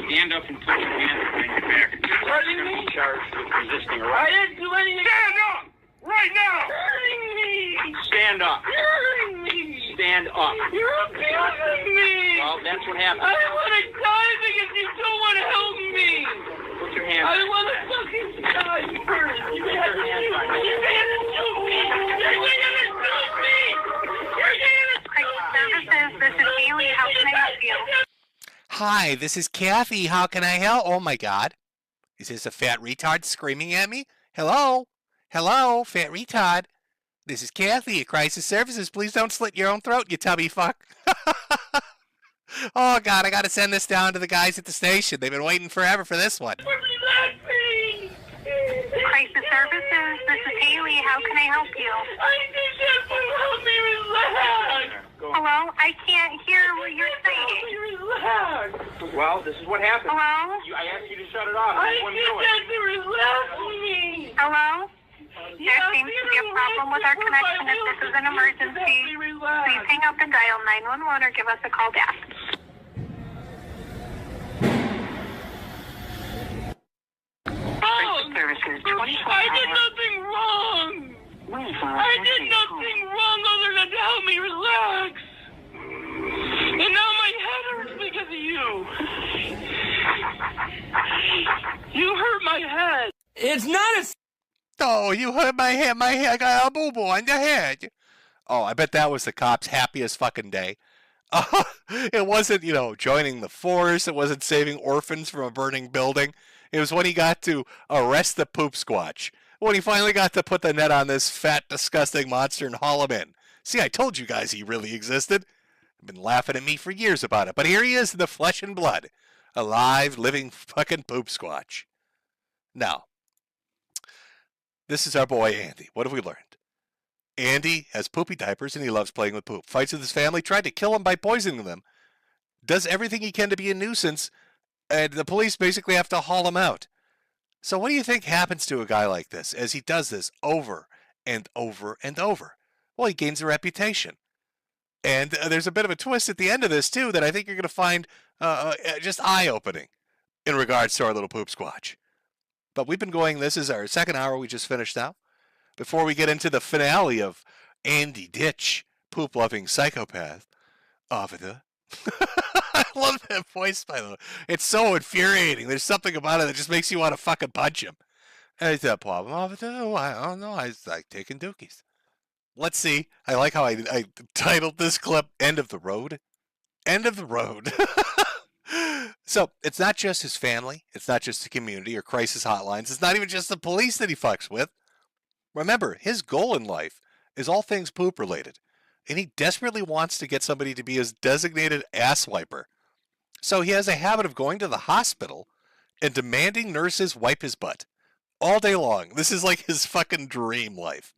Stand up and put your hands behind your back. What do you mean? Charged with resisting I arrest. didn't do anything. Stand up! Right now! Hurting me. Stand up. You're hurting me. Stand up. You're abusing me. Well, that's what happened. I want to die because you don't want to help me. Put your hands I want to fucking die first. You're going to shoot me. You're going to shoot me. You're going to Services, this is Haley. How can I help you? Hi, this is Kathy. How can I help? Oh my God. Is this a fat retard screaming at me? Hello? Hello, fat retard. This is Kathy at Crisis Services. Please don't slit your own throat, you tubby fuck. Oh God, I gotta send this down to the guys at the station. They've been waiting forever for this one. relaxing. Crisis Services, this is Haley. How can I help you? I need you to help me relax. Hello? I can't hear what you're saying. Relax. Well, this is what happened. Hello? I asked you to shut it off. I You wouldn't need do it. you to relax me. Hello? There seems to be a problem with our connection. If this is an emergency, please hang up and dial 911 or give us a call back. Crisis Services, 24 I did nothing wrong. I did nothing wrong other than to help me relax. And now my head hurts because of you. You hurt my head. It's not a. Oh, you hurt my head. My head. I got a boo-boo on the head. Oh, I bet that was the cop's happiest fucking day. It wasn't, joining the force. It wasn't saving orphans from a burning building. It was when he got to arrest the poop squatch. When he finally got to put the net on this fat, disgusting monster and haul him in. See, I told you guys he really existed. You've been laughing at me for years about it. But here he is in the flesh and blood. A live, living fucking poop squatch. Now, this is our boy Andy. What have we learned? Andy has poopy diapers and he loves playing with poop. Fights with his family, tried to kill him by poisoning them. Does everything he can to be a nuisance, and the police basically have to haul him out. So what do you think happens to a guy like this as he does this over and over and over? Well, he gains a reputation. And there's a bit of a twist at the end of this, too, that I think you're going to find just eye-opening in regards to our little poop squatch. But we've been going, this is our second hour we just finished now. Before we get into the finale of Andy Ditch, poop-loving psychopath, officer. I love that voice, by the way. It's so infuriating. There's something about it that just makes you want to fucking punch him. Is that problem, officer? Oh, I don't know. I like taking dookies. Let's see. I like how I titled this clip, End of the Road. End of the Road. So, it's not just his family. It's not just the community or crisis hotlines. It's not even just the police that he fucks with. Remember, his goal in life is all things poop related. And he desperately wants to get somebody to be his designated ass wiper. So he has a habit of going to the hospital and demanding nurses wipe his butt all day long. This is like his fucking dream life.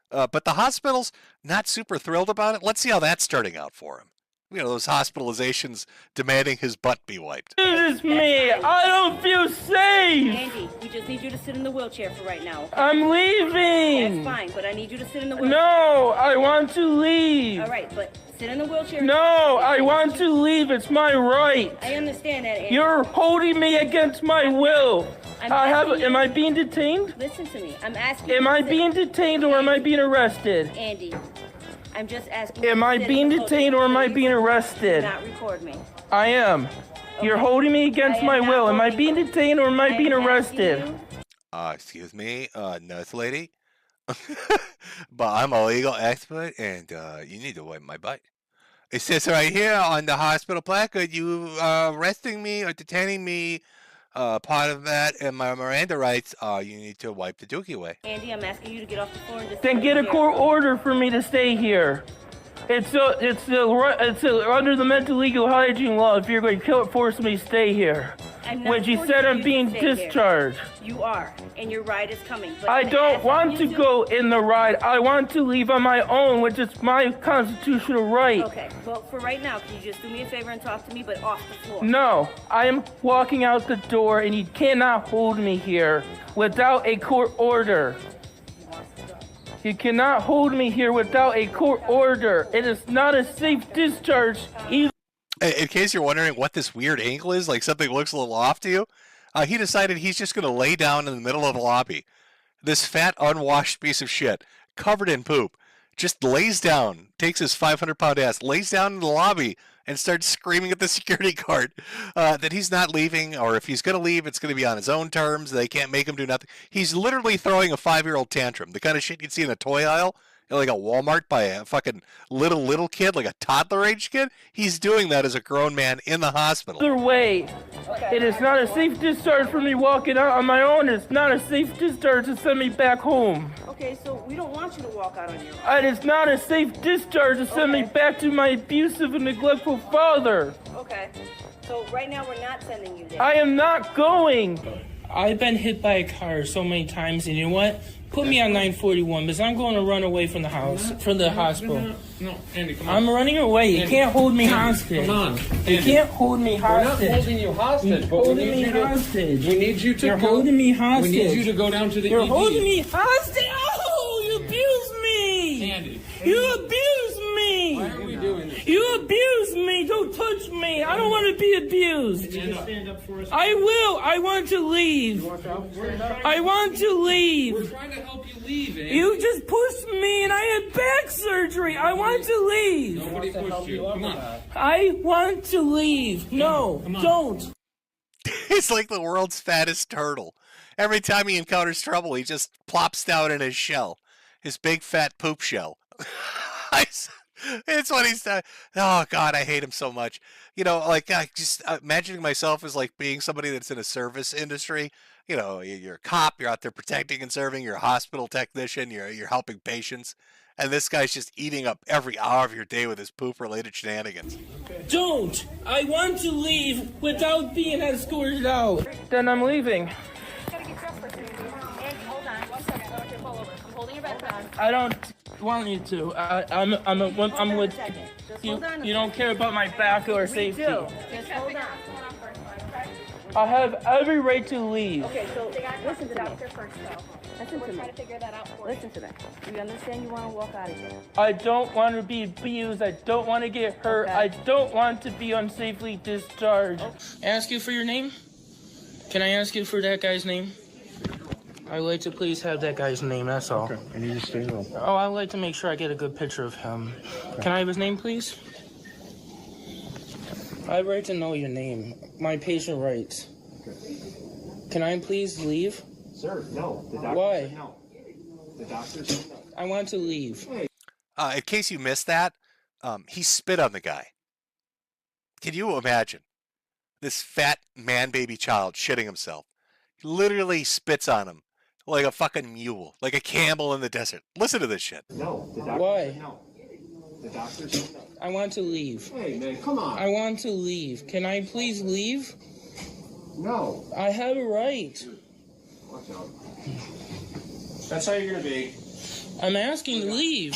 But the hospital's not super thrilled about it. Let's see how that's starting out for him. Those hospitalizations demanding his butt be wiped. This is me. I don't feel safe. Andy, we just need you to sit in the wheelchair for right now. I'm leaving. That's fine, but I need you to sit in the wheelchair. No, I want to leave. All right, but sit in the wheelchair. No, I want to leave. It's my right. I understand that, Andy. You're holding me against my will. Am I being detained? Listen to me. I'm asking. Am I being detained or am I being arrested? Andy, I'm just asking. Am I being detained or am I being arrested? Do not record me. I am. Okay. You're holding me against my will. Am I being detained or am I being arrested? Excuse me, nurse lady. But I'm a legal expert and you need to wipe my butt. It says right here on the hospital placard, you arresting me or detaining me. Part of that and my Miranda rights are you need to wipe the dookie away. Andy, I'm asking you to get off the floor and just... Then get a court order for me to stay here. It's under the mental legal hygiene law if you're going to force me to stay here. I'm not when she forcing said I'm you to being stay here. discharged. You are, and your ride is coming. But I I'm don't asking want you to go in the ride. I want to leave on my own, which is my constitutional right. Okay, well, for right now, can you just do me a favor and talk to me, but off the floor? No, I am walking out the door, and you cannot hold me here without a court order. You cannot hold me here without a court order. It is not a safe discharge either. In case you're wondering what this weird angle is, like something looks a little off to you, he decided he's just going to lay down in the middle of the lobby. This fat, unwashed piece of shit, covered in poop, just lays down, takes his 500-pound ass, lays down in the lobby, and starts screaming at the security guard that he's not leaving, or if he's going to leave, it's going to be on his own terms. They can't make him do nothing. He's literally throwing a 5-year-old tantrum, the kind of shit you'd see in a toy aisle, like a Walmart by a fucking little kid, like a toddler-age kid. He's doing that as a grown man in the hospital. Either way, it is not a safe discharge for me walking out on my own. It's not a safe discharge to send me back home. Okay, so we don't want you to walk out on your own. It is not a safe discharge to send me back to my abusive and neglectful father. Okay, so right now we're not sending you there. I am not going. I've been hit by a car so many times, and you know what? Put me on 941 because I'm going to run away from the house, from the hospital. No, Andy, come on. I'm running away. You can't hold me hostage. Come on. You can't hold me We're not hostage. holding you hostage, but Holding me hostage. we need you to You're go. holding me hostage. We need you to go down to the You're ED. holding me hostage. Oh, you abuse me. Andy. You abuse me. Why are we doing this? You abuse me. Don't touch me. I don't want to be abused. Stand up for us. I will. I want to leave. I want to We're leave. trying to help you leave, Andy. You just pushed me and I had back surgery. I want to leave. Nobody pushed you. Come on. I want to leave. No, don't. He's like the world's fattest turtle. Every time he encounters trouble, he just plops down in his shell, his big fat poop shell. It's what he's done. Oh God, I hate him so much. You know, like just imagining myself as like being somebody that's in a service industry. You know, you're a cop, you're out there protecting and serving. You're a hospital technician. You're helping patients, and this guy's just eating up every hour of your day with his poop-related shenanigans. Don't. I want to leave without being escorted out. Then I'm leaving. I don't want you to. I'm with you. You don't care about my back or safety. Just hold on. I have every right to leave. Okay, so listen to me. Listen to me. Listen to me. You understand you want to walk out of here? I don't want to be abused. I don't want to get hurt. Okay. I don't want to be unsafely discharged. Ask you for your name? Can I ask you for that guy's name? I'd like to please have that guy's name, that's all. Okay, I need to stay low. Oh, I'd like to make sure I get a good picture of him. Can I have his name, please? I'd like to know your name. My patient rights. Okay. Can I please leave? Sir, no. The doctor Why? said no. The doctor said no. I want to leave. In case you missed that, he spit on the guy. Can you imagine this fat man-baby child shitting himself? He literally spits on him like a fucking mule, like a camel in the desert. Listen to this shit. No. The doctor Why? said no. The doctor said no. I want to leave. Hey, man, come on. I want to leave. Can I please leave? No. I have a right. Watch out. That's how you're going to be. I'm asking to leave.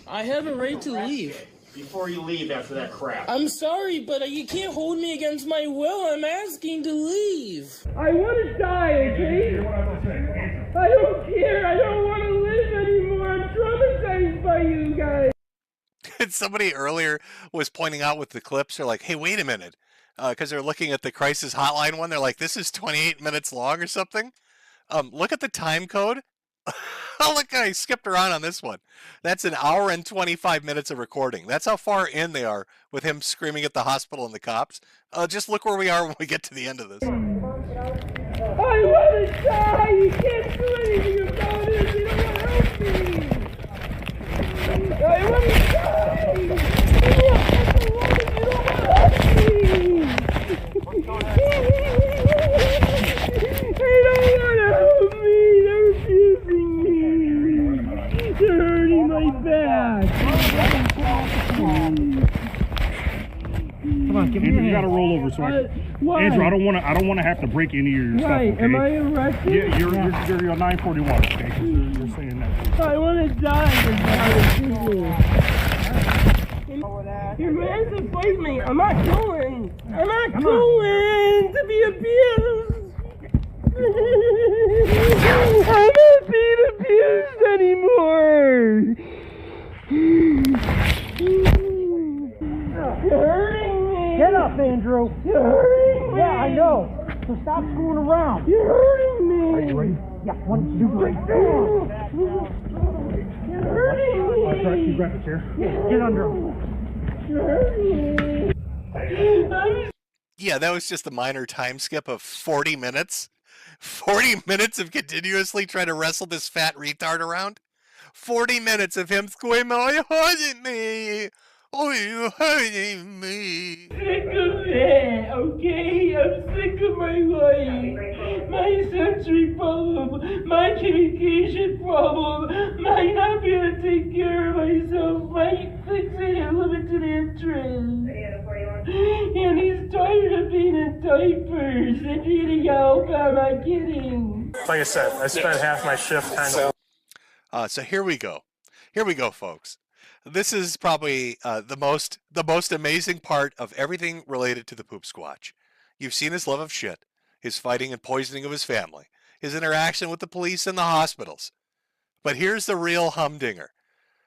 I have a right to leave. Before you leave after that crap. I'm sorry, but you can't hold me against my will. I'm asking to leave. I want to die, okay? I don't care. I don't want to live anymore. I'm traumatized by you guys. And somebody earlier was pointing out with the clips, they're like, hey, wait a minute. Because they're looking at the crisis hotline one. They're like, this is 28 minutes long or something. Look at the time code. Oh, look, I skipped around on this one. That's an hour and 25 minutes of recording. That's how far in they are with him screaming at the hospital and the cops. Just look where we are when we get to the end of this. I want to die. You can't do anything about it. You don't want to help me. I want to die. You don't want to help me. I don't want to help me. They're abusing me. They're hurting my back. Come on, give me Andrew, a you hand. gotta roll over, so Why? Andrew, I don't want to have to break any of your stuff. Why? Okay? Am I arrested? Yeah, you're 941. Okay, you're saying that. I want to die. You're going to fight me. I'm not going. I'm not going to be abused. I'm not being abused anymore. You're hurting me. Get up, Andrew. You're hurting me. Yeah, I know. So stop screwing around. You're hurting me. Are you ready? Yeah, 1, 2, 3. You're hurting me. You grab the chair. Get under him. You're hurting me. Yeah, that was just a minor time skip of 40 minutes. 40 minutes of continuously trying to wrestle this fat retard around. 40 minutes of him screaming, "Oh, you're hurting me! Oh, you're hurting me!" Sick of it, okay? I'm sick of my life. My sensory problem, my communication problem, my not being able to take care of myself, my fixated limited interest. And he's tired of being in diapers and needing help. Am I kidding? Like I said, I spent half my shift kind of. So here we go. Here we go, folks. This is probably the most amazing part of everything related to the Poop Squatch. You've seen his love of shit, his fighting and poisoning of his family, his interaction with the police and the hospitals. But here's the real humdinger.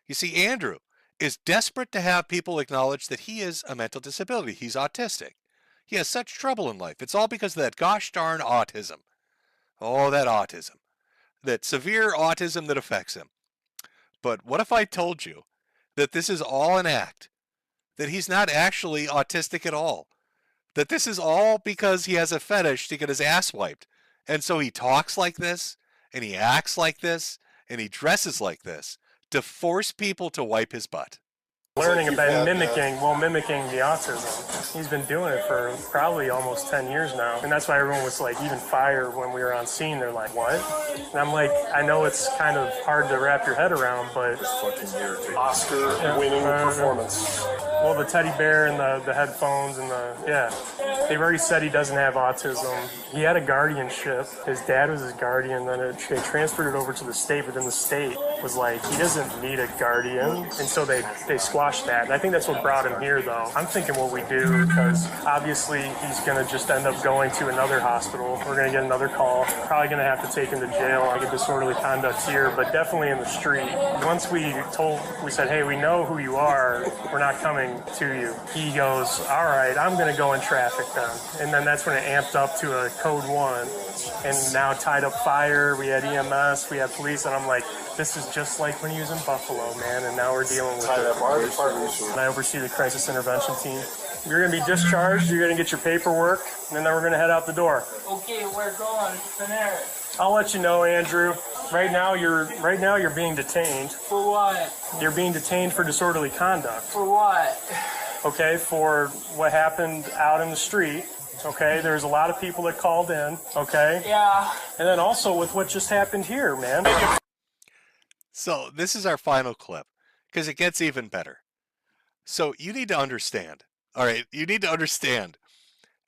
You see, Andrew is desperate to have people acknowledge that he is a mental disability. He's autistic. He has such trouble in life. It's all because of that gosh darn autism. Oh, that autism. That severe autism that affects him. But what if I told you that this is all an act? That he's not actually autistic at all? That this is all because he has a fetish to get his ass wiped. And so he talks like this, and he acts like this, and he dresses like this to force people to wipe his butt. Learning about mimicking the autism. He's been doing it for probably almost 10 years now. And that's why everyone was like, even fired when we were on scene. They're like, what? And I'm like, I know it's kind of hard to wrap your head around, but Oscar-winning performance. Well, the teddy bear and the headphones and they've already said he doesn't have autism. He had a guardianship. His dad was his guardian. Then they transferred it over to the state, but then the state was like, he doesn't need a guardian. And so they squashed that. And I think that's what brought him here, though. I'm thinking what we do, because obviously he's going to just end up going to another hospital. We're going to get another call. Probably going to have to take him to jail. I get disorderly conduct here, but definitely in the street. Once we said, hey, we know who you are. We're not coming to you. He goes, all right, I'm going to go in traffic then. And then that's when it amped up to a code 1. And now tied up fire. We had EMS. We had police. And I'm like, this is just like when he was in Buffalo, man. And now we're dealing with it. And I oversee the crisis intervention team. You're going to be discharged. You're going to get your paperwork. And then we're going to head out the door. Okay, we're going from there. I'll let you know, Andrew. Right now you're being detained. For what? You're being detained for disorderly conduct. For what? Okay, for what happened out in the street. Okay, there's a lot of people that called in. Okay. Yeah. And then also with what just happened here, man. So this is our final clip, because it gets even better. So you need to understand, all right, you need to understand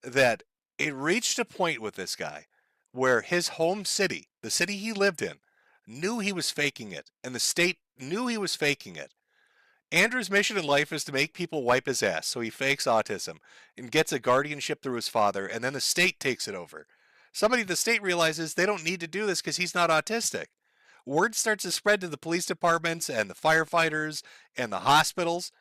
that it reached a point with this guy where his home city, the city he lived in, knew he was faking it, and the state knew he was faking it. Andrew's mission in life is to make people wipe his ass, so he fakes autism and gets a guardianship through his father, and then the state takes it over. The state realizes they don't need to do this because he's not autistic. Word starts to spread to the police departments and the firefighters and the hospitals,